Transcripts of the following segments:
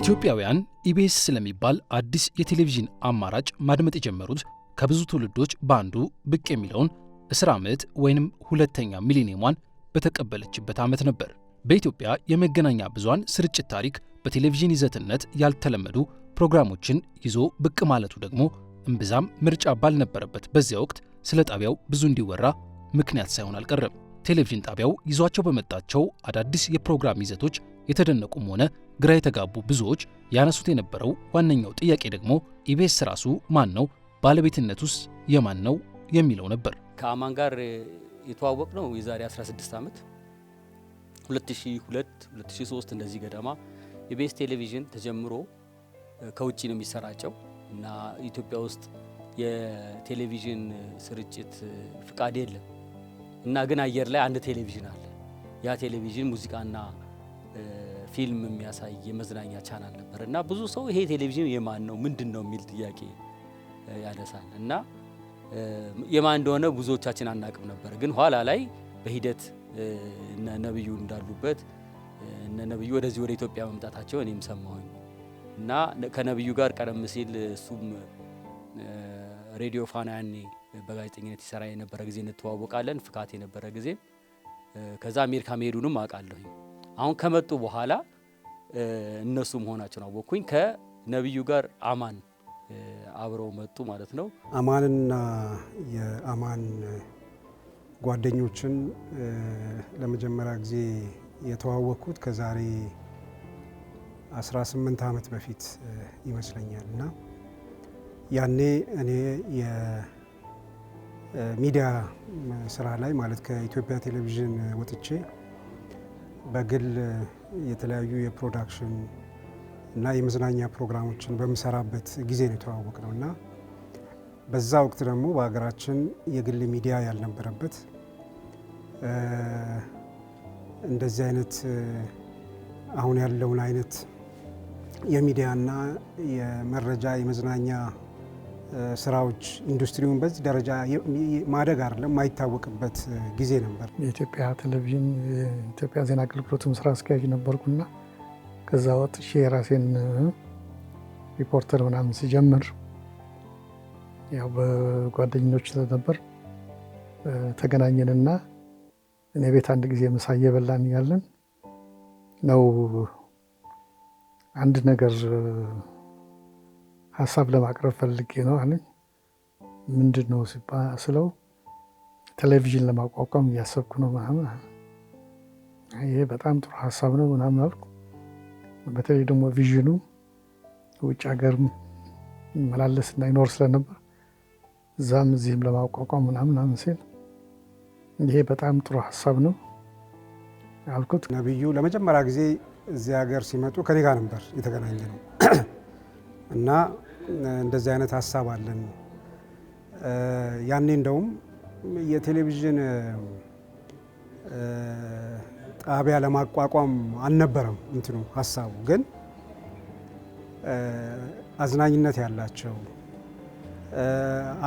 ኢትዮጵያውያን ኢቢኤስ ስለሚባል አዲስ የቴሌቪዥን አማራጭ ማድመጥ የጀመሩት ከብዙ ትውልዶች ባንዱ ብቅ የሚለውን እስራ ዓመት ወይንም ሁለተኛ ሚሊኒየሟን በተቀበለችበት ዓመት ነበር። በኢትዮጵያ የመገናኛ ብዙሃን ስርጭት ታሪክ በቴሌቪዥን ይዘትነት ያልተለመዱ ፕሮግራሞችን ይዞ ብቅ ማለቱ ደግሞ እምብዛም ምርጫ ባልነበረበት በዚያ ወቅት ስለ ጣቢያው ብዙ እንዲወራ ምክንያት ሳይሆን አልቀረም። ቴሌቪዥን ጣቢያው ይዟቸው በመጣቸው አዳዲስ የፕሮግራም ይዘቶች የተደነቁም ሆነ ግራ የተጋቡ ብዙዎች ያነሱት የነበረው ዋነኛው ጥያቄ ደግሞ ኢቢኤስ ራሱ ማን ነው፣ ባለቤትነቱስ የማን ነው የሚለው ነበር። ከአማን ጋር የተዋወቅ ነው የዛሬ 16 ዓመት 2002 2003 እንደዚህ ገደማ ኢቢኤስ ቴሌቪዥን ተጀምሮ ከውጪ ነው የሚሰራጨው እና ኢትዮጵያ ውስጥ የቴሌቪዥን ስርጭት ፍቃድ የለም እና ግን አየር ላይ አንድ ቴሌቪዥን አለ። ያ ቴሌቪዥን ሙዚቃና ፊልም የሚያሳይ የመዝናኛ ቻናል ነበር እና ብዙ ሰው ይሄ ቴሌቪዥን የማን ነው ምንድነው የሚል ጥያቄ ያነሳል እና የማን እንደሆነ ብዙዎቻችን አናቅም ነበር። ግን ኋላ ላይ በሂደት ነብዩ እንዳሉበት ነብዩ ወደዚህ ወደ ኢትዮጵያ መምጣታቸው እኔም ሰማሁኝ እና ከነብዩ ጋር ቀደም ሲል እሱም ሬዲዮ ፋና ያኔ በጋዜጠኝነት ይሰራ የነበረ ጊዜ እንተዋወቃለን። ፍካት የነበረ ጊዜ ከዛ አሜሪካ መሄዱንም አውቃለሁኝ። አሁን ከመጡ በኋላ እነሱ መሆናቸውን አወቅኩኝ። ከነብዩ ጋር አማን አብረው መጡ ማለት ነው። አማንና የአማን ጓደኞችን ለመጀመሪያ ጊዜ የተዋወቅኩት ከዛሬ 18 ዓመት በፊት ይመስለኛል እና ያኔ እኔ የሚዲያ ስራ ላይ ማለት ከኢትዮጵያ ቴሌቪዥን ወጥቼ በግል የተለያዩ የፕሮዳክሽን እና የመዝናኛ ፕሮግራሞችን በምሰራበት ጊዜ ነው የተዋወቅ ነው እና በዛ ወቅት ደግሞ በሀገራችን የግል ሚዲያ ያልነበረበት እንደዚህ አይነት አሁን ያለውን አይነት የሚዲያና የመረጃ የመዝናኛ ስራዎች ኢንዱስትሪውን በዚህ ደረጃ ማደግ አይደለም ማይታወቅበት ጊዜ ነበር። የኢትዮጵያ ቴሌቪዥን የኢትዮጵያ ዜና አገልግሎትም ስራ አስኪያጅ ነበርኩና ከዛ ወጥቼ የራሴን ሪፖርተር ምናምን ሲጀምር ያው በጓደኞች ነበር ተገናኘንና እኔ ቤት አንድ ጊዜ ምሳ እየበላን ያለን ነው አንድ ነገር ሀሳብ ለማቅረብ ፈልጌ ነው አለኝ። ምንድነው ስለው ቴሌቪዥን ለማቋቋም እያሰብኩ ነው ምናምን። ይሄ በጣም ጥሩ ሀሳብ ነው ምናምን አልኩ። በተለይ ደግሞ ቪዥኑ ውጭ ሀገር መላለስና ይኖር ስለነበር እዛም እዚህም ለማቋቋም ምናምን ሲል ይሄ በጣም ጥሩ ሀሳብ ነው አልኩት። ነብዩ ለመጀመሪያ ጊዜ እዚህ ሀገር ሲመጡ ከኔ ጋር ነበር የተገናኘ ነው እና እንደዚህ አይነት ሀሳብ አለን። ያኔ እንደውም የቴሌቪዥን ጣቢያ ለማቋቋም አልነበረም እንትኑ ሀሳቡ፣ ግን አዝናኝነት ያላቸው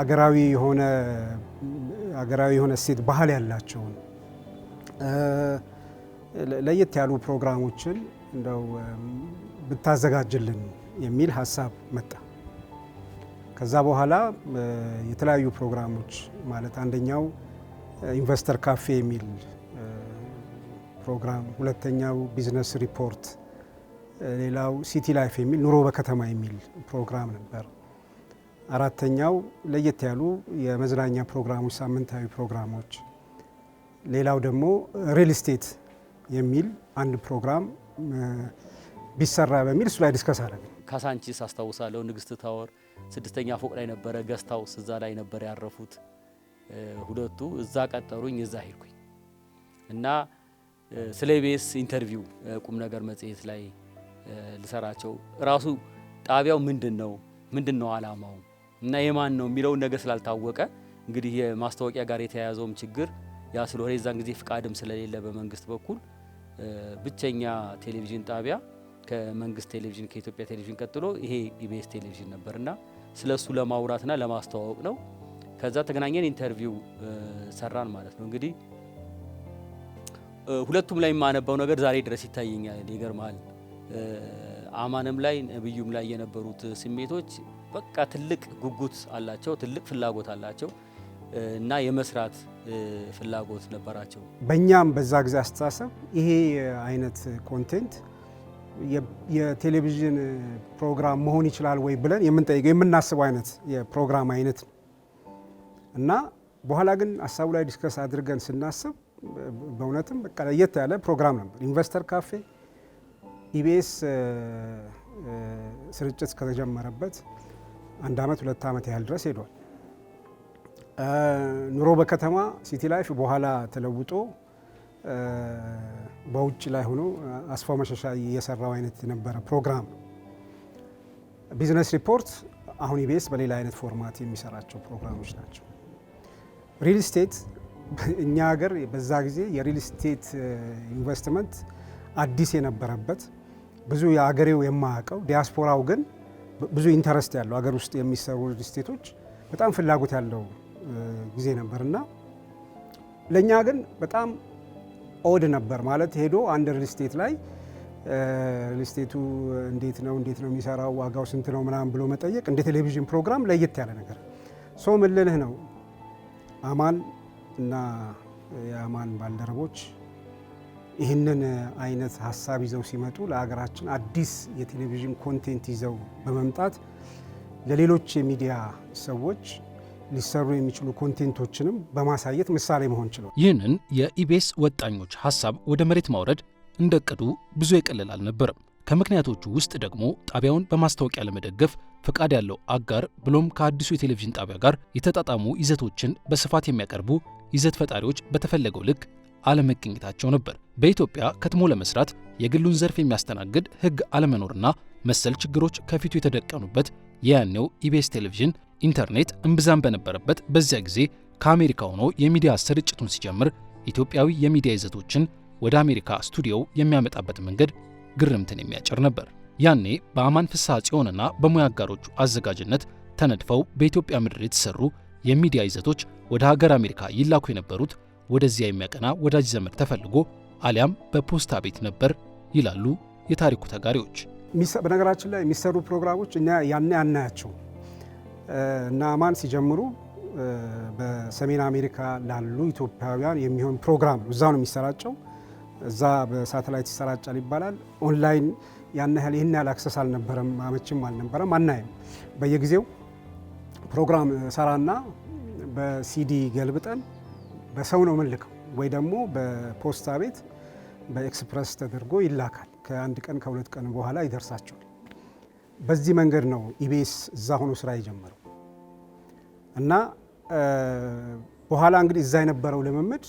አገራዊ የሆነ እሴት ባህል ያላቸውን ለየት ያሉ ፕሮግራሞችን እንደው ብታዘጋጅልን የሚል ሀሳብ መጣ። ከዛ በኋላ የተለያዩ ፕሮግራሞች ማለት አንደኛው ኢንቨስተር ካፌ የሚል ፕሮግራም፣ ሁለተኛው ቢዝነስ ሪፖርት፣ ሌላው ሲቲ ላይፍ የሚል ኑሮ በከተማ የሚል ፕሮግራም ነበር። አራተኛው ለየት ያሉ የመዝናኛ ፕሮግራሞች፣ ሳምንታዊ ፕሮግራሞች፣ ሌላው ደግሞ ሪል ስቴት የሚል አንድ ፕሮግራም ቢሰራ በሚል እሱ ላይ ዲስከስ አደረግን። ካሳንቺስ አስታውሳለሁ። ንግስት ታወር 6ኛ ፎቅ ላይ ነበረ ገስት ሃውስ፣ እዛ ላይ ነበር ያረፉት ሁለቱ። እዛ ቀጠሩኝ፣ እዛ ሄድኩኝ እና ስለ ኢቢኤስ ኢንተርቪው ቁም ነገር መጽሔት ላይ ልሰራቸው ራሱ ጣቢያው ምንድነው ዓላማው እና የማን ነው የሚለውን ነገር ስላልታወቀ እንግዲህ የማስታወቂያ ጋር የተያያዘውም ችግር ያ ስለሆነ የዛን ጊዜ ፍቃድም ስለሌለ በመንግስት በኩል ብቸኛ ቴሌቪዥን ጣቢያ ከመንግስት ቴሌቪዥን ከኢትዮጵያ ቴሌቪዥን ቀጥሎ ይሄ ኢቢኤስ ቴሌቪዥን ነበርና ስለሱ ለማውራትና ለማስተዋወቅ ነው። ከዛ ተገናኘን፣ ኢንተርቪው ሰራን ማለት ነው። እንግዲህ ሁለቱም ላይ የማነባው ነገር ዛሬ ድረስ ይታየኛል። ይገርማል። አማንም ላይ ነብዩም ላይ የነበሩት ስሜቶች በቃ ትልቅ ጉጉት አላቸው፣ ትልቅ ፍላጎት አላቸው እና የመስራት ፍላጎት ነበራቸው። በእኛም በዛ ጊዜ አስተሳሰብ ይሄ አይነት ኮንቴንት የቴሌቪዥን ፕሮግራም መሆን ይችላል ወይ ብለን የምንጠይቀው የምናስበው አይነት የፕሮግራም አይነት ነው እና በኋላ ግን ሀሳቡ ላይ ዲስከስ አድርገን ስናስብ በእውነትም በቃ ለየት ያለ ፕሮግራም ነበር። ኢንቨስተር ካፌ ኢቢኤስ ስርጭት ከተጀመረበት 1 ዓመት 2 ዓመት ያህል ድረስ ሄዷል። ኑሮ በከተማ ሲቲ ላይፍ በኋላ ተለውጦ በውጭ ላይ ሆኖ አስፋው መሸሻ የሰራው አይነት የነበረ ፕሮግራም ነው። ቢዝነስ ሪፖርት አሁን ኢቢኤስ በሌላ አይነት ፎርማት የሚሰራቸው ፕሮግራሞች ናቸው። ሪል ስቴት እኛ ሀገር በዛ ጊዜ የሪል ስቴት ኢንቨስትመንት አዲስ የነበረበት ብዙ የአገሬው የማያውቀው ዲያስፖራው ግን ብዙ ኢንተረስት ያለው አገር ውስጥ የሚሰሩ ሪል ስቴቶች በጣም ፍላጎት ያለው ጊዜ ነበርና ለእኛ ግን በጣም ኦድ ነበር ማለት ሄዶ አንድ ሪል ስቴት ላይ ሪል ስቴቱ እንዴት ነው የሚሰራው፣ ዋጋው ስንት ነው ምናምን ብሎ መጠየቅ እንደ ቴሌቪዥን ፕሮግራም ለየት ያለ ነገር ሶ ምን ልልህ ነው አማን እና የአማን ባልደረቦች ይህንን አይነት ሀሳብ ይዘው ሲመጡ ለሀገራችን አዲስ የቴሌቪዥን ኮንቴንት ይዘው በመምጣት ለሌሎች የሚዲያ ሰዎች ሊሰሩ የሚችሉ ኮንቴንቶችንም በማሳየት ምሳሌ መሆን ችሏል። ይህንን የኢቢኤስ ወጣኞች ሀሳብ ወደ መሬት ማውረድ እንደ እቅዱ ብዙ የቀለለ አልነበረም። ከምክንያቶቹ ውስጥ ደግሞ ጣቢያውን በማስታወቂያ ለመደገፍ ፈቃድ ያለው አጋር ብሎም ከአዲሱ የቴሌቪዥን ጣቢያ ጋር የተጣጣሙ ይዘቶችን በስፋት የሚያቀርቡ ይዘት ፈጣሪዎች በተፈለገው ልክ አለመገኘታቸው ነበር። በኢትዮጵያ ከትሞ ለመስራት የግሉን ዘርፍ የሚያስተናግድ ሕግ አለመኖርና መሰል ችግሮች ከፊቱ የተደቀኑበት የያኔው ኢቢኤስ ቴሌቪዥን ኢንተርኔት እምብዛም በነበረበት በዚያ ጊዜ ከአሜሪካ ሆኖ የሚዲያ ስርጭቱን ሲጀምር ኢትዮጵያዊ የሚዲያ ይዘቶችን ወደ አሜሪካ ስቱዲዮው የሚያመጣበት መንገድ ግርምትን የሚያጭር ነበር። ያኔ በአማን ፍስሐ ጽዮንና በሙያ አጋሮቹ አዘጋጅነት ተነድፈው በኢትዮጵያ ምድር የተሰሩ የሚዲያ ይዘቶች ወደ ሀገር አሜሪካ ይላኩ የነበሩት ወደዚያ የሚያቀና ወዳጅ ዘመድ ተፈልጎ አሊያም በፖስታ ቤት ነበር ይላሉ የታሪኩ ተጋሪዎች። በነገራችን ላይ የሚሰሩ ፕሮግራሞች እኛ ያኔ አናያቸው እና አማን ሲጀምሩ በሰሜን አሜሪካ ላሉ ኢትዮጵያውያን የሚሆን ፕሮግራም ነው። እዛ ነው የሚሰራጨው። እዛ በሳተላይት ይሰራጫል ይባላል። ኦንላይን ያን ያህል ይህን ያህል አክሰስ አልነበረም፣ አመችም አልነበረም፣ አናይም። በየጊዜው ፕሮግራም ሰራና በሲዲ ገልብጠን በሰው ነው ምልከው ወይ ደግሞ በፖስታ ቤት በኤክስፕረስ ተደርጎ ይላካል። ከ1 ቀን ከ2 ቀን በኋላ ይደርሳቸዋል። በዚህ መንገድ ነው ኢቢኤስ እዛ ሆኖ ስራ የጀመረው እና በኋላ እንግዲህ እዛ የነበረው ልምምድ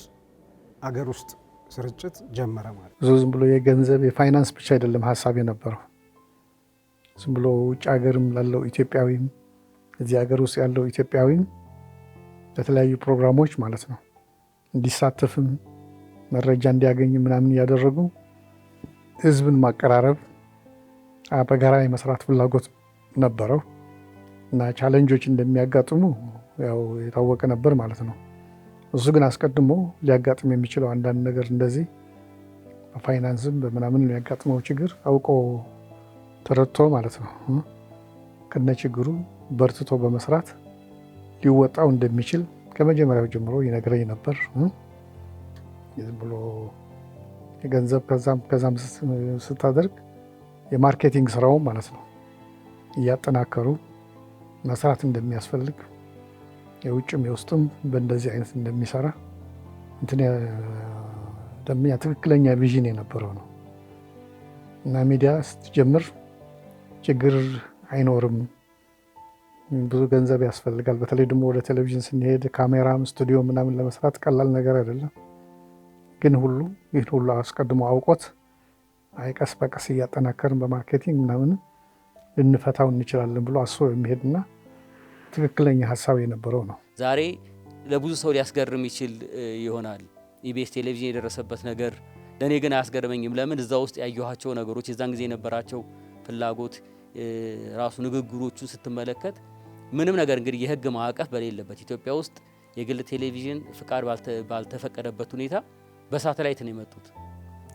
አገር ውስጥ ስርጭት ጀመረ ማለት ብዙ ዝም ብሎ የገንዘብ የፋይናንስ ብቻ አይደለም ሀሳብ የነበረው። ዝም ብሎ ውጭ ሀገርም ላለው ኢትዮጵያዊም እዚህ ሀገር ውስጥ ያለው ኢትዮጵያዊም ለተለያዩ ፕሮግራሞች ማለት ነው እንዲሳተፍም መረጃ እንዲያገኝ ምናምን እያደረጉ ህዝብን ማቀራረብ በጋራ የመስራት ፍላጎት ነበረው እና ቻሌንጆች እንደሚያጋጥሙ ያው የታወቀ ነበር ማለት ነው። እሱ ግን አስቀድሞ ሊያጋጥም የሚችለው አንዳንድ ነገር እንደዚህ በፋይናንስም በምናምን የሚያጋጥመው ችግር አውቆ ተረድቶ ማለት ነው ከነ ችግሩ በርትቶ በመስራት ሊወጣው እንደሚችል ከመጀመሪያው ጀምሮ ይነግረኝ ነበር። ዝም ብሎ የገንዘብ ከዛም ስታደርግ የማርኬቲንግ ስራው ማለት ነው እያጠናከሩ መስራት እንደሚያስፈልግ የውጭም የውስጥም በእንደዚህ አይነት እንደሚሰራ ደምያ ትክክለኛ ቪዥን የነበረው ነው እና ሚዲያ ስትጀምር ችግር አይኖርም፣ ብዙ ገንዘብ ያስፈልጋል። በተለይ ደግሞ ወደ ቴሌቪዥን ስንሄድ ካሜራም ስቱዲዮ ምናምን ለመስራት ቀላል ነገር አይደለም። ግን ይህን ሁሉ አስቀድሞ አውቆት ቀስ በቀስ እያጠናከርን በማርኬቲንግ ምናምን ልንፈታው እንችላለን ብሎ አስቦ የሚሄድና ትክክለኛ ሀሳብ የነበረው ነው። ዛሬ ለብዙ ሰው ሊያስገርም ይችል ይሆናል ኢቢኤስ ቴሌቪዥን የደረሰበት ነገር። ለእኔ ግን አያስገርመኝም። ለምን እዛ ውስጥ ያየኋቸው ነገሮች የዛን ጊዜ የነበራቸው ፍላጎት ራሱ ንግግሮቹን ስትመለከት ምንም ነገር እንግዲህ የህግ ማዕቀፍ በሌለበት ኢትዮጵያ ውስጥ የግል ቴሌቪዥን ፍቃድ ባልተፈቀደበት ሁኔታ በሳተላይት ነው የመጡት።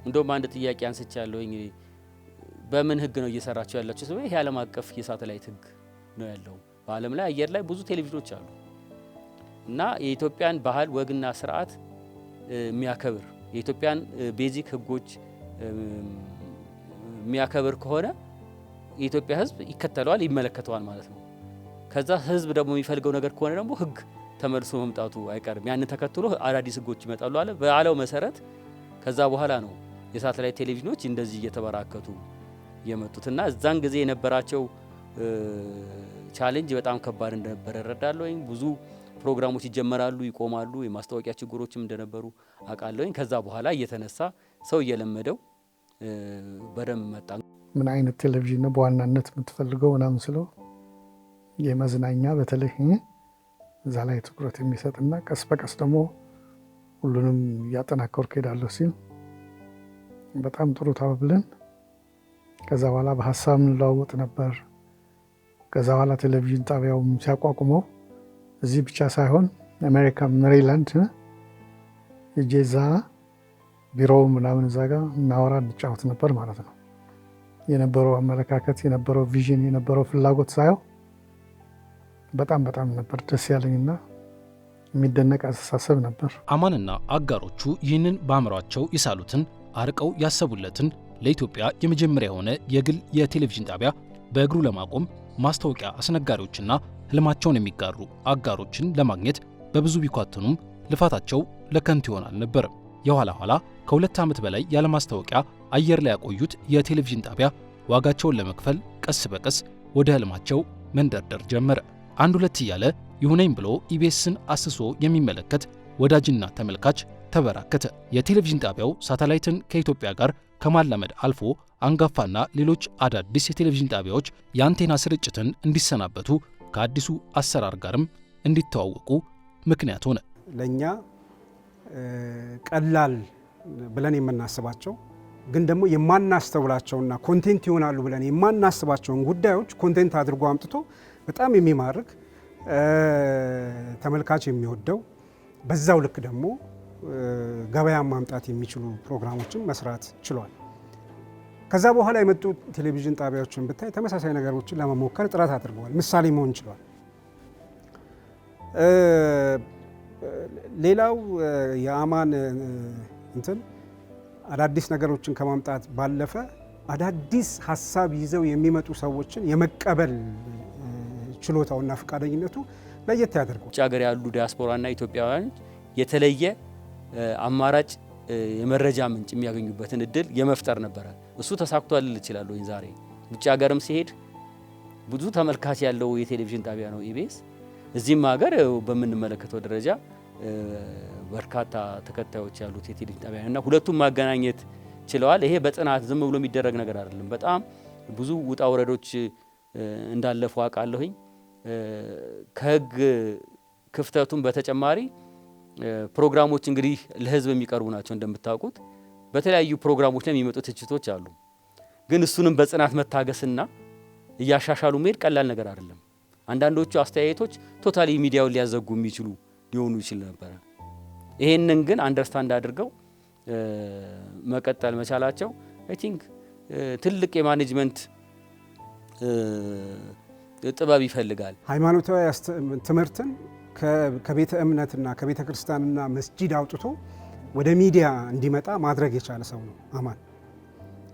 እንደውም አንድ ጥያቄ አንስቻለሁ። በምን ህግ ነው እየሰራቸው ያላችሁ? ሰው ይሄ ዓለም አቀፍ የሳተላይት ህግ ነው ያለው። በዓለም ላይ አየር ላይ ብዙ ቴሌቪዥኖች አሉ እና የኢትዮጵያን ባህል ወግና ስርዓት የሚያከብር የኢትዮጵያን ቤዚክ ህጎች የሚያከብር ከሆነ የኢትዮጵያ ህዝብ ይከተለዋል፣ ይመለከተዋል ማለት ነው። ከዛ ህዝብ ደግሞ የሚፈልገው ነገር ከሆነ ደግሞ ህግ ተመልሶ መምጣቱ አይቀርም። ያንን ተከትሎ አዳዲስ ህጎች ይመጣሉ አለ በአለው መሰረት። ከዛ በኋላ ነው የሳተላይት ቴሌቪዥኖች እንደዚህ እየተበራከቱ የመጡትና እዛን ጊዜ የነበራቸው ቻሌንጅ በጣም ከባድ እንደነበረ እረዳለሁ። ብዙ ፕሮግራሞች ይጀመራሉ፣ ይቆማሉ፣ የማስታወቂያ ችግሮችም እንደነበሩ አውቃለሁ። ከዛ በኋላ እየተነሳ ሰው እየለመደው በደንብ መጣ። ምን አይነት ቴሌቪዥን ነው በዋናነት የምትፈልገው ምናምን ስለው የመዝናኛ በተለይ እዛ ላይ ትኩረት የሚሰጥና ቀስ በቀስ ደግሞ ሁሉንም እያጠናከርኩ እሄዳለሁ ሲል በጣም ጥሩ ተባብለን ከዛ በኋላ በሀሳብ እንለዋወጥ ነበር። ከዛ በኋላ ቴሌቪዥን ጣቢያውም ሲያቋቁመው እዚህ ብቻ ሳይሆን አሜሪካ ሜሪላንድ እጄዛ ቢሮው ምናምን እዛ ጋር እናወራ እንጫወት ነበር ማለት ነው። የነበረው አመለካከት የነበረው ቪዥን የነበረው ፍላጎት ሳየው በጣም ነበር ደስ ያለኝና የሚደነቅ አስተሳሰብ ነበር። አማንና አጋሮቹ ይህንን በአእምሯቸው ይሳሉትን አርቀው ያሰቡለትን ለኢትዮጵያ የመጀመሪያ የሆነ የግል የቴሌቪዥን ጣቢያ በእግሩ ለማቆም ማስታወቂያ አስነጋሪዎችና ህልማቸውን የሚጋሩ አጋሮችን ለማግኘት በብዙ ቢኳትኑም ልፋታቸው ለከንቱ ይሆን አልነበረም። የኋላ ኋላ ከ2 ዓመት በላይ ያለ ማስታወቂያ አየር ላይ ያቆዩት የቴሌቪዥን ጣቢያ ዋጋቸውን ለመክፈል ቀስ በቀስ ወደ ህልማቸው መንደርደር ጀመረ። አንድ ሁለት እያለ ይሁነኝ ብሎ ኢቢኤስን አስሶ የሚመለከት ወዳጅና ተመልካች ተበራከተ። የቴሌቪዥን ጣቢያው ሳተላይትን ከኢትዮጵያ ጋር ከማላመድ አልፎ አንጋፋና ሌሎች አዳዲስ የቴሌቪዥን ጣቢያዎች የአንቴና ስርጭትን እንዲሰናበቱ ከአዲሱ አሰራር ጋርም እንዲተዋወቁ ምክንያት ሆነ። ለኛ ቀላል ብለን የምናስባቸው ግን ደግሞ የማናስተውላቸውና ኮንቴንት ይሆናሉ ብለን የማናስባቸውን ጉዳዮች ኮንቴንት አድርጎ አምጥቶ በጣም የሚማርክ ተመልካች የሚወደው በዛው ልክ ደግሞ ገበያ ማምጣት የሚችሉ ፕሮግራሞችን መስራት ችሏል። ከዛ በኋላ የመጡ ቴሌቪዥን ጣቢያዎችን ብታይ ተመሳሳይ ነገሮችን ለመሞከር ጥረት አድርገዋል። ምሳሌ መሆን ችሏል። ሌላው የአማን እንትን አዳዲስ ነገሮችን ከማምጣት ባለፈ አዳዲስ ሀሳብ ይዘው የሚመጡ ሰዎችን የመቀበል ችሎታውና ፈቃደኝነቱ ለየት ያደርገው። ውጭ ሀገር ያሉ ዲያስፖራና ኢትዮጵያውያን የተለየ አማራጭ የመረጃ ምንጭ የሚያገኙበትን እድል የመፍጠር ነበረ። እሱ ተሳክቷል ልል እችላለሁ። ዛሬ ውጭ ሀገርም ሲሄድ ብዙ ተመልካች ያለው የቴሌቪዥን ጣቢያ ነው ኢቢኤስ። እዚህም ሀገር በምንመለከተው ደረጃ በርካታ ተከታዮች ያሉት የቴሌቪዥን ጣቢያ እና ሁለቱም ማገናኘት ችለዋል። ይሄ በጥናት ዝም ብሎ የሚደረግ ነገር አይደለም። በጣም ብዙ ውጣ ውረዶች እንዳለፉ አውቃለሁኝ። ከህግ ክፍተቱን በተጨማሪ ፕሮግራሞች እንግዲህ ለህዝብ የሚቀርቡ ናቸው። እንደምታውቁት በተለያዩ ፕሮግራሞች ላይ የሚመጡ ትችቶች አሉ። ግን እሱንም በጽናት መታገስና እያሻሻሉ መሄድ ቀላል ነገር አይደለም። አንዳንዶቹ አስተያየቶች ቶታሊ ሚዲያውን ሊያዘጉ የሚችሉ ሊሆኑ ይችል ነበር። ይሄንን ግን አንደርስታንድ አድርገው መቀጠል መቻላቸው አይ ቲንክ ትልቅ የማኔጅመንት ጥበብ ይፈልጋል። ሃይማኖታዊ ትምህርትን ከቤተ እምነትና ከቤተ ክርስቲያንና መስጂድ አውጥቶ ወደ ሚዲያ እንዲመጣ ማድረግ የቻለ ሰው ነው አማን።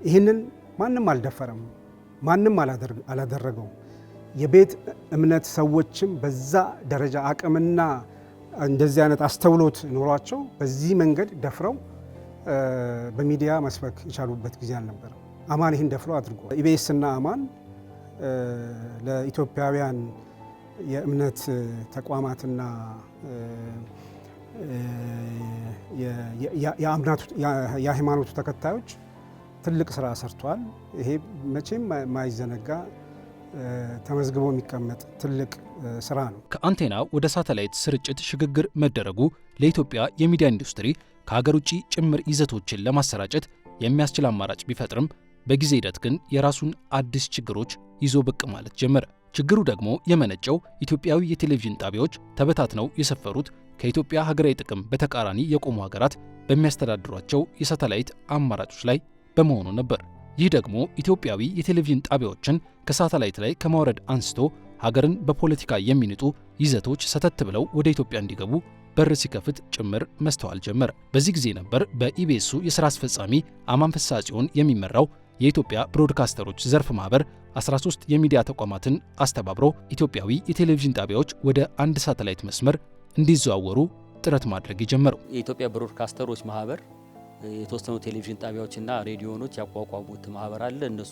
ይህንን ማንም አልደፈረም፣ ማንም አላደረገው። የቤት እምነት ሰዎችም በዛ ደረጃ አቅምና እንደዚህ አይነት አስተውሎት ኖሯቸው በዚህ መንገድ ደፍረው በሚዲያ መስበክ የቻሉበት ጊዜ አልነበረም። አማን ይህን ደፍረው አድርጓል። ኢቢኤስና አማን ለኢትዮጵያውያን የእምነት ተቋማትና የሃይማኖቱ ተከታዮች ትልቅ ስራ ሰርቷል። ይሄ መቼም ማይዘነጋ ተመዝግቦ የሚቀመጥ ትልቅ ስራ ነው። ከአንቴና ወደ ሳተላይት ስርጭት ሽግግር መደረጉ ለኢትዮጵያ የሚዲያ ኢንዱስትሪ ከሀገር ውጭ ጭምር ይዘቶችን ለማሰራጨት የሚያስችል አማራጭ ቢፈጥርም በጊዜ ሂደት ግን የራሱን አዲስ ችግሮች ይዞ ብቅ ማለት ጀመረ። ችግሩ ደግሞ የመነጨው ኢትዮጵያዊ የቴሌቪዥን ጣቢያዎች ተበታትነው የሰፈሩት ከኢትዮጵያ ሀገራዊ ጥቅም በተቃራኒ የቆሙ ሀገራት በሚያስተዳድሯቸው የሳተላይት አማራጮች ላይ በመሆኑ ነበር። ይህ ደግሞ ኢትዮጵያዊ የቴሌቪዥን ጣቢያዎችን ከሳተላይት ላይ ከማውረድ አንስቶ ሀገርን በፖለቲካ የሚንጡ ይዘቶች ሰተት ብለው ወደ ኢትዮጵያ እንዲገቡ በር ሲከፍት ጭምር መስተዋል ጀመረ። በዚህ ጊዜ ነበር በኢቢኤሱ የሥራ አስፈጻሚ አማን ፍስሐ ጽዮን የሚመራው የኢትዮጵያ ብሮድካስተሮች ዘርፍ ማህበር 13 የሚዲያ ተቋማትን አስተባብሮ ኢትዮጵያዊ የቴሌቪዥን ጣቢያዎች ወደ አንድ ሳተላይት መስመር እንዲዘዋወሩ ጥረት ማድረግ የጀመረው። የኢትዮጵያ ብሮድካስተሮች ማህበር የተወሰኑ ቴሌቪዥን ጣቢያዎችና ሬዲዮኖች ያቋቋሙት ማህበር አለ። እነሱ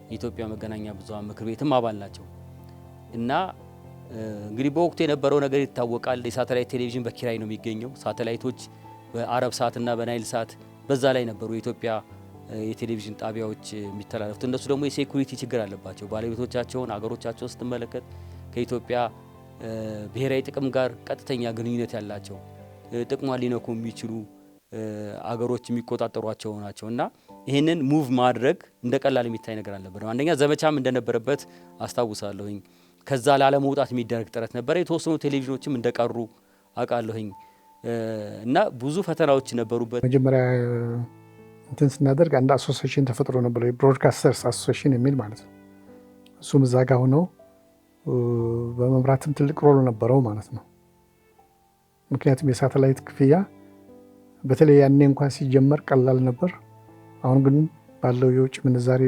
የኢትዮጵያ መገናኛ ብዙሃን ምክር ቤትም አባል ናቸው እና እንግዲህ በወቅቱ የነበረው ነገር ይታወቃል። የሳተላይት ቴሌቪዥን በኪራይ ነው የሚገኘው። ሳተላይቶች በአረብ ሳትና በናይል ሳት በዛ ላይ ነበሩ የኢትዮጵያ የቴሌቪዥን ጣቢያዎች የሚተላለፉት። እነሱ ደግሞ የሴኩሪቲ ችግር አለባቸው። ባለቤቶቻቸውን አገሮቻቸውን ስትመለከት ከኢትዮጵያ ብሔራዊ ጥቅም ጋር ቀጥተኛ ግንኙነት ያላቸው ጥቅሟን ሊነኩ የሚችሉ አገሮች የሚቆጣጠሯቸው ናቸው እና ይህንን ሙቭ ማድረግ እንደ ቀላል የሚታይ ነገር አልነበረም። አንደኛ ዘመቻም እንደነበረበት አስታውሳለሁኝ። ከዛ ላለመውጣት የሚደረግ ጥረት ነበረ። የተወሰኑ ቴሌቪዥኖችም እንደቀሩ አውቃለሁኝ እና ብዙ ፈተናዎች ነበሩበት። መጀመሪያ እንትን ስናደርግ አንድ አሶሲዬሽን ተፈጥሮ ነበር፣ የብሮድካስተርስ አሶሲዬሽን የሚል ማለት ነው። እሱም እዛ ጋ ሆነው በመምራትም ትልቅ ሮል ነበረው ማለት ነው። ምክንያቱም የሳተላይት ክፍያ በተለይ ያኔ እንኳን ሲጀመር ቀላል ነበር። አሁን ግን ባለው የውጭ ምንዛሬ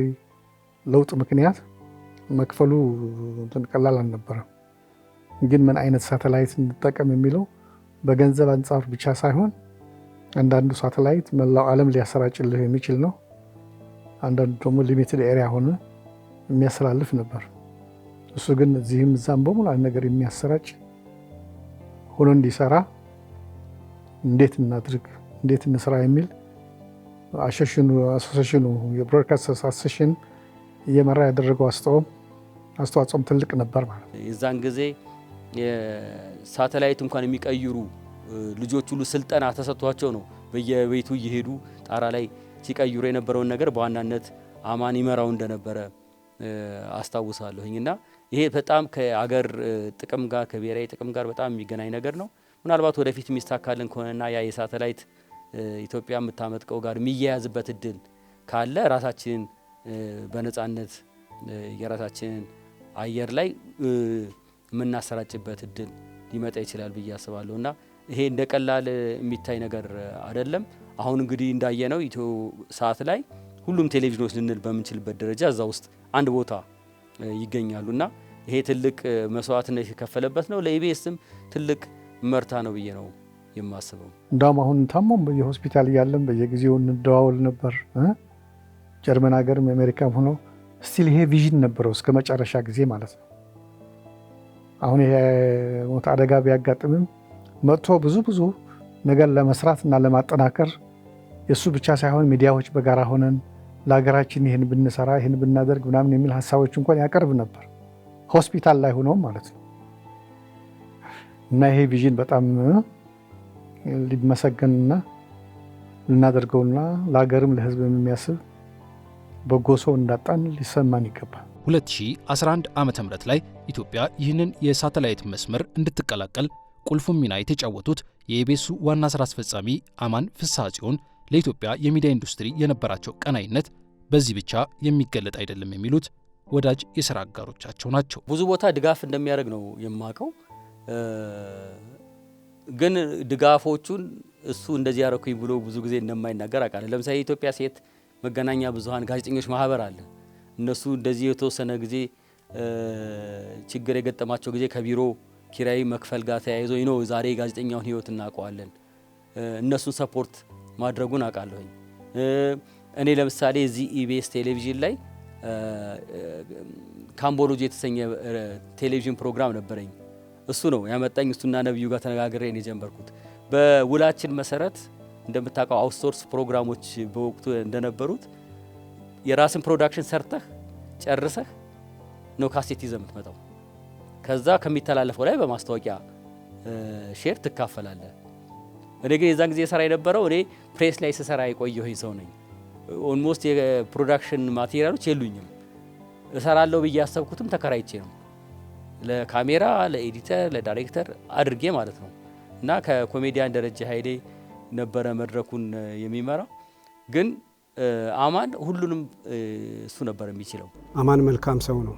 ለውጥ ምክንያት መክፈሉ ቀላል አልነበረም። ግን ምን አይነት ሳተላይት እንጠቀም የሚለው በገንዘብ አንጻር ብቻ ሳይሆን አንዳንዱ ሳተላይት መላው ዓለም ሊያሰራጭልህ የሚችል ነው። አንዳንዱ ደግሞ ሊሚትድ ኤሪያ ሆነ የሚያስተላልፍ ነበር። እሱ ግን እዚህም እዛም በሙሉ አንድ ነገር የሚያሰራጭ ሆኖ እንዲሰራ እንዴት እናድርግ፣ እንዴት እንስራ የሚል አሶሲዬሽኑ የብሮድካስተርስ አሶሲዬሽን እየመራ ያደረገው አስተዋጽኦም ትልቅ ነበር ማለት ነው። የዛን ጊዜ ሳተላይት እንኳን የሚቀይሩ ልጆች ሁሉ ስልጠና ተሰጥቷቸው ነው በየቤቱ እየሄዱ ጣራ ላይ ሲቀይሩ የነበረውን ነገር በዋናነት አማን ይመራው እንደነበረ አስታውሳለሁኝ እና ይሄ በጣም ከአገር ጥቅም ጋር ከብሔራዊ ጥቅም ጋር በጣም የሚገናኝ ነገር ነው። ምናልባት ወደፊት የሚስተካከልን ከሆነና ያ የሳተላይት ኢትዮጵያ የምታመጥቀው ጋር የሚያያዝበት እድል ካለ ራሳችንን በነጻነት የራሳችንን አየር ላይ የምናሰራጭበት እድል ሊመጣ ይችላል ብዬ አስባለሁ እና ይሄ እንደ ቀላል የሚታይ ነገር አይደለም። አሁን እንግዲህ እንዳየነው ኢትዮ ሳት ላይ ሁሉም ቴሌቪዥኖች ልንል በምንችልበት ደረጃ እዛ ውስጥ አንድ ቦታ ይገኛሉና ይሄ ትልቅ መስዋዕትነት የከፈለበት ነው። ለኢቢኤስም ትልቅ መርታ ነው ብዬ ነው የማስበው። እንዳውም አሁን ታሞም በየሆስፒታል እያለን በየጊዜው እንደዋወል ነበር። ጀርመን ሀገርም አሜሪካም ሆኖ ስቲል ይሄ ቪዥን ነበረው እስከ መጨረሻ ጊዜ ማለት ነው። አሁን ይሄ ሞት አደጋ ቢያጋጥምም መጥቶ ብዙ ነገር ለመስራት እና ለማጠናከር የእሱ ብቻ ሳይሆን ሚዲያዎች በጋራ ሆነን ለሀገራችን ይህን ብንሰራ ይህን ብናደርግ ምናምን የሚል ሀሳቦች እንኳን ያቀርብ ነበር፣ ሆስፒታል ላይ ሆኖም ማለት ነው። እና ይሄ ቪዥን በጣም ሊመሰገንና ልናደርገውና ለሀገርም ለሕዝብም የሚያስብ በጎ ሰው እንዳጣን ሊሰማን ይገባል። 2011 ዓ.ም ላይ ኢትዮጵያ ይህንን የሳተላይት መስመር እንድትቀላቀል ቁልፉን ሚና የተጫወቱት የኢቢኤሱ ዋና ስራ አስፈጻሚ አማን ፍስሐ ጽዮን ለኢትዮጵያ የሚዲያ ኢንዱስትሪ የነበራቸው ቀናይነት በዚህ ብቻ የሚገለጥ አይደለም የሚሉት ወዳጅ የሥራ አጋሮቻቸው ናቸው። ብዙ ቦታ ድጋፍ እንደሚያደርግ ነው የማውቀው። ግን ድጋፎቹን እሱ እንደዚህ ያደረኩኝ ብሎ ብዙ ጊዜ እንደማይናገር አውቃለሁ። ለምሳሌ የኢትዮጵያ ሴት መገናኛ ብዙሃን ጋዜጠኞች ማህበር አለ። እነሱ እንደዚህ የተወሰነ ጊዜ ችግር የገጠማቸው ጊዜ ከቢሮ ኪራይ መክፈል ጋር ተያይዞ ነው ዛሬ ጋዜጠኛውን ህይወት እናውቀዋለን። እነሱን ሰፖርት ማድረጉን አውቃለሁኝ። እኔ ለምሳሌ እዚህ ኢቢኤስ ቴሌቪዥን ላይ ካምቦሎጂ የተሰኘ ቴሌቪዥን ፕሮግራም ነበረኝ። እሱ ነው ያመጣኝ። እሱና ነብዩ ጋር ተነጋግሬ ነው የጀመርኩት። በውላችን መሰረት እንደምታውቀው አውትሶርስ ፕሮግራሞች በወቅቱ እንደነበሩት የራስን ፕሮዳክሽን ሰርተህ ጨርሰህ ነው ካሴት ይዘህ የምትመጣው። ከዛ ከሚተላለፈው ላይ በማስታወቂያ ሼር ትካፈላለህ። እኔ ግን የዛን ጊዜ ሰራ የነበረው እኔ ፕሬስ ላይ ስሰራ የቆየሁኝ ሰው ነኝ። ኦልሞስት የፕሮዳክሽን ማቴሪያሎች የሉኝም። እሰራለሁ ብዬ ያሰብኩትም ተከራይቼ ነው፣ ለካሜራ፣ ለኤዲተር፣ ለዳይሬክተር አድርጌ ማለት ነው። እና ከኮሜዲያን ደረጀ ኃይሌ ነበረ መድረኩን የሚመራው። ግን አማን ሁሉንም እሱ ነበር የሚችለው። አማን መልካም ሰው ነው።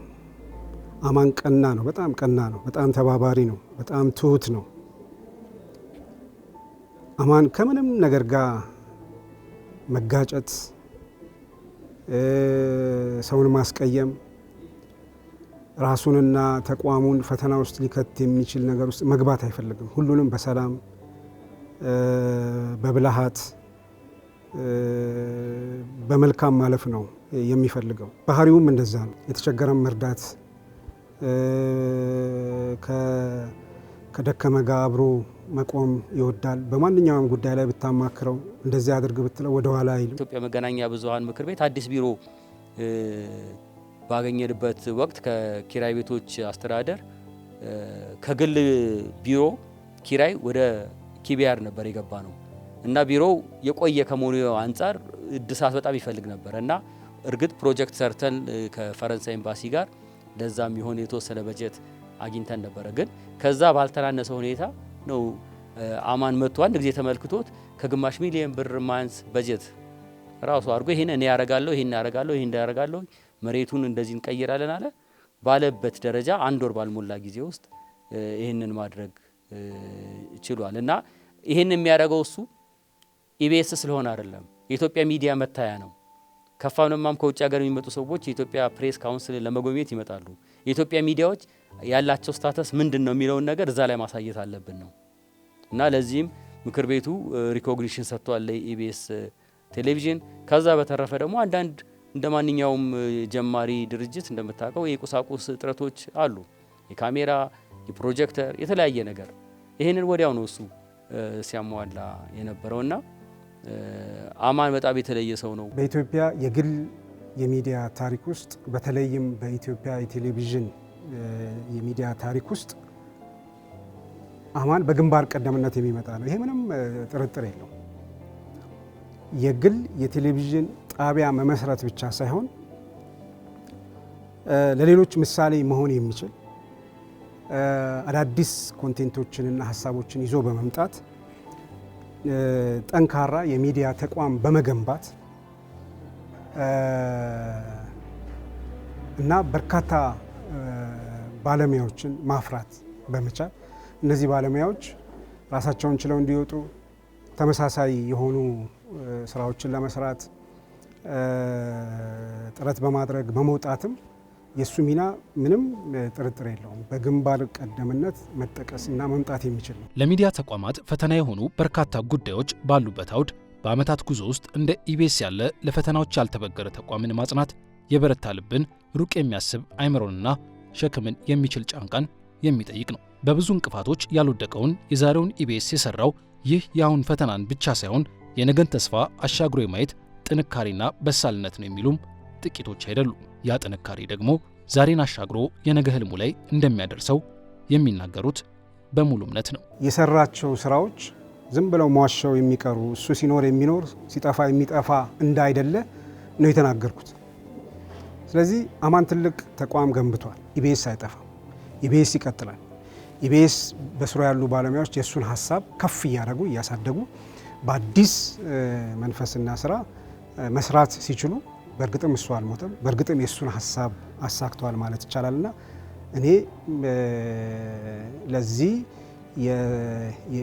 አማን ቀና ነው፣ በጣም ቀና ነው፣ በጣም ተባባሪ ነው፣ በጣም ትሁት ነው። አማን ከምንም ነገር ጋር መጋጨት፣ ሰውን ማስቀየም፣ ራሱንና ተቋሙን ፈተና ውስጥ ሊከት የሚችል ነገር ውስጥ መግባት አይፈልግም። ሁሉንም በሰላም በብልሃት በመልካም ማለፍ ነው የሚፈልገው። ባህሪውም እንደዛ ነው። የተቸገረን መርዳት፣ ከደከመ ጋር አብሮ መቆም ይወዳል። በማንኛውም ጉዳይ ላይ ብታማክረው እንደዚህ አድርግ ብትለው ወደ ኋላ አይልም። ኢትዮጵያ መገናኛ ብዙኃን ምክር ቤት አዲስ ቢሮ ባገኘንበት ወቅት ከኪራይ ቤቶች አስተዳደር ከግል ቢሮ ኪራይ ወደ ኪቢያር ነበር የገባ ነው እና ቢሮው የቆየ ከመሆኑ አንጻር እድሳት በጣም ይፈልግ ነበር እና እርግጥ ፕሮጀክት ሰርተን ከፈረንሳይ ኤምባሲ ጋር ለዛም የሆነ የተወሰነ በጀት አግኝተን ነበረ። ግን ከዛ ባልተናነሰ ሁኔታ ነው አማን መጥቶ አንድ ጊዜ ተመልክቶት ከግማሽ ሚሊዮን ብር ማንስ በጀት ራሱ አድርጎ ይሄን እኔ ያረጋለሁ፣ ይሄን ያረጋለሁ፣ ይሄን ያረጋለሁ፣ መሬቱን እንደዚህ እንቀይራለን አለ። ባለበት ደረጃ አንድ ወር ባልሞላ ጊዜ ውስጥ ይሄንን ማድረግ ችሏል እና ይሄን የሚያደርገው እሱ ኢቢኤስ ስለሆነ አይደለም፣ የኢትዮጵያ ሚዲያ መታያ ነው። ከፋምነማም ከውጭ ሀገር የሚመጡ ሰዎች የኢትዮጵያ ፕሬስ ካውንስል ለመጎብኘት ይመጣሉ። የኢትዮጵያ ሚዲያዎች ያላቸው ስታተስ ምንድን ነው የሚለውን ነገር እዛ ላይ ማሳየት አለብን ነው እና ለዚህም ምክር ቤቱ ሪኮግኒሽን ሰጥቷል ለኢቢኤስ ቴሌቪዥን። ከዛ በተረፈ ደግሞ አንዳንድ እንደ ማንኛውም ጀማሪ ድርጅት እንደምታውቀው የቁሳቁስ እጥረቶች አሉ፣ የካሜራ፣ የፕሮጀክተር፣ የተለያየ ነገር። ይህንን ወዲያው ነው እሱ ሲያሟላ የነበረውና አማን በጣም የተለየ ሰው ነው። በኢትዮጵያ የግል የሚዲያ ታሪክ ውስጥ በተለይም በኢትዮጵያ የቴሌቪዥን የሚዲያ ታሪክ ውስጥ አማን በግንባር ቀደምነት የሚመጣ ነው። ይሄ ምንም ጥርጥር የለው። የግል የቴሌቪዥን ጣቢያ መመስረት ብቻ ሳይሆን ለሌሎች ምሳሌ መሆን የሚችል አዳዲስ ኮንቴንቶችንና ሀሳቦችን ይዞ በመምጣት ጠንካራ የሚዲያ ተቋም በመገንባት እና በርካታ ባለሙያዎችን ማፍራት በመቻል እነዚህ ባለሙያዎች ራሳቸውን ችለው እንዲወጡ ተመሳሳይ የሆኑ ስራዎችን ለመስራት ጥረት በማድረግ በመውጣትም የሱ ሚና ምንም ጥርጥር የለውም። በግንባር ቀደምነት መጠቀስና መምጣት የሚችል ነው። ለሚዲያ ተቋማት ፈተና የሆኑ በርካታ ጉዳዮች ባሉበት አውድ በዓመታት ጉዞ ውስጥ እንደ ኢቢኤስ ያለ ለፈተናዎች ያልተበገረ ተቋምን ማጽናት የበረታ ልብን፣ ሩቅ የሚያስብ አይምሮንና ሸክምን የሚችል ጫንቃን የሚጠይቅ ነው። በብዙ እንቅፋቶች ያልወደቀውን የዛሬውን ኢቢኤስ የሰራው ይህ የአሁን ፈተናን ብቻ ሳይሆን የነገን ተስፋ አሻግሮ የማየት ጥንካሬና በሳልነት ነው የሚሉም ጥቂቶች አይደሉም። ያ ጥንካሬ ደግሞ ዛሬን አሻግሮ የነገ ህልሙ ላይ እንደሚያደርሰው የሚናገሩት በሙሉ እምነት ነው። የሰራቸው ስራዎች ዝም ብለው ሟሸው የሚቀሩ እሱ ሲኖር የሚኖር ሲጠፋ የሚጠፋ እንዳይደለ ነው የተናገርኩት። ስለዚህ አማን ትልቅ ተቋም ገንብቷል። ኢቢኤስ አይጠፋም። ኢቢኤስ ይቀጥላል። ኢቢኤስ በስሩ ያሉ ባለሙያዎች የእሱን ሀሳብ ከፍ እያደረጉ እያሳደጉ በአዲስ መንፈስና ስራ መስራት ሲችሉ በእርግጥም እሱ አልሞተም፣ በእርግጥም የእሱን ሀሳብ አሳክተዋል ማለት ይቻላልና እኔ ለዚህ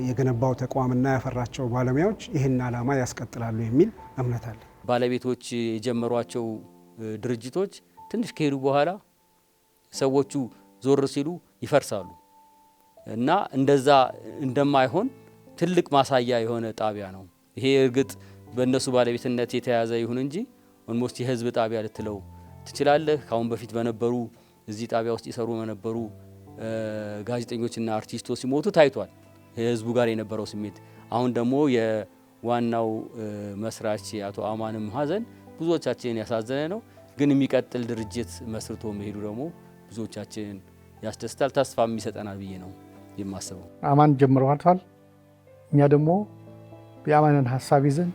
የገነባው ተቋምና ያፈራቸው ባለሙያዎች ይህን ዓላማ ያስቀጥላሉ የሚል እምነት አለ። ባለቤቶች የጀመሯቸው ድርጅቶች ትንሽ ከሄዱ በኋላ ሰዎቹ ዞር ሲሉ ይፈርሳሉ እና እንደዛ እንደማይሆን ትልቅ ማሳያ የሆነ ጣቢያ ነው ይሄ። እርግጥ በእነሱ ባለቤትነት የተያዘ ይሁን እንጂ ኦልሞስት የህዝብ ጣቢያ ልትለው ትችላለህ። ካሁን በፊት በነበሩ እዚህ ጣቢያ ውስጥ ይሰሩ በነበሩ ጋዜጠኞችና አርቲስቶች ሲሞቱ ታይቷል ህዝቡ ጋር የነበረው ስሜት። አሁን ደግሞ የዋናው መስራች አቶ አማንም ሀዘን ብዙዎቻችንን ያሳዘነ ነው። ግን የሚቀጥል ድርጅት መስርቶ መሄዱ ደግሞ ብዙዎቻችንን ያስደስታል፣ ተስፋም ይሰጠናል ብዬ ነው የማስበው። አማን ጀምረዋታል። እኛ ደግሞ የአማንን ሀሳብ ይዘን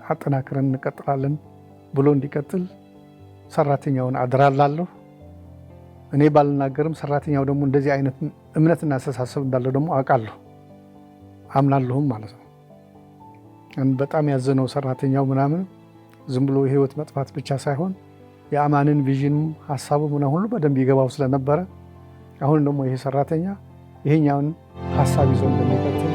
አጠናክረን እንቀጥላለን ብሎ እንዲቀጥል ሰራተኛውን አደራላለሁ። እኔ ባልናገርም ሰራተኛው ደግሞ እንደዚህ አይነት እምነትና አስተሳሰብ እንዳለው ደግሞ አውቃለሁ፣ አምናለሁም ማለት ነው። በጣም ያዘነው ሰራተኛው ምናምን ዝም ብሎ የህይወት መጥፋት ብቻ ሳይሆን የአማንን ቪዥን ሀሳቡ ምና ሁሉ በደንብ ይገባው ስለነበረ አሁን ደግሞ ይሄ ሰራተኛ ይሄኛውን ሀሳብ ይዞ እንደሚቀጥል